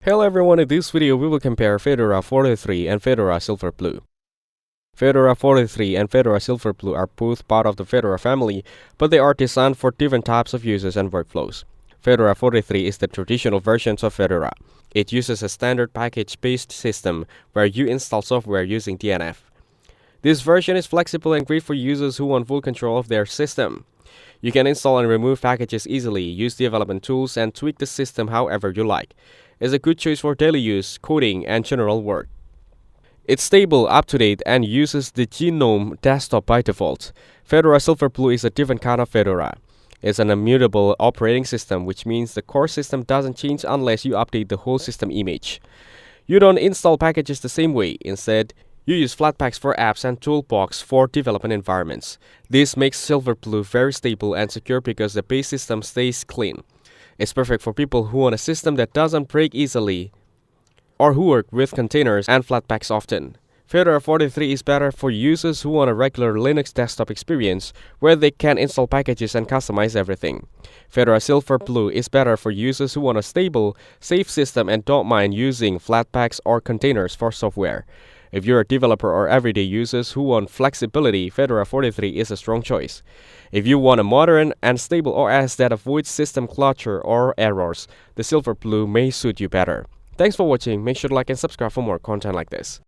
Hello everyone, in this video we will compare Fedora 43 and Fedora Silverblue. Fedora 43 and Fedora Silverblue are both part of the Fedora family, but they are designed for different types of users and workflows. Fedora 43 is the traditional version of Fedora. It uses a standard package-based system where you install software using DNF. This version is flexible and great for users who want full control of their system. You can install and remove packages easily, use development tools, and tweak the system however you like. It's a good choice for daily use, coding, and general work. It's stable, up-to-date, and uses the GNOME desktop by default. Fedora Silverblue is a different kind of Fedora. It's an immutable operating system, which means the core system doesn't change unless you update the whole system image. You don't install packages the same way. Instead, you use Flatpaks for apps and Toolbox for development environments. This makes Silverblue very stable and secure because the base system stays clean. It's perfect for people who want a system that doesn't break easily or who work with containers and Flatpaks often. Fedora 43 is better for users who want a regular Linux desktop experience where they can install packages and customize everything. Fedora Silverblue is better for users who want a stable, safe system and don't mind using Flatpaks or containers for software. If you're a developer or everyday users who want flexibility, Fedora 43 is a strong choice. If you want a modern and stable OS that avoids system clutter or errors, the Silverblue may suit you better. Thanks for watching. Make sure to like and subscribe for more content like this.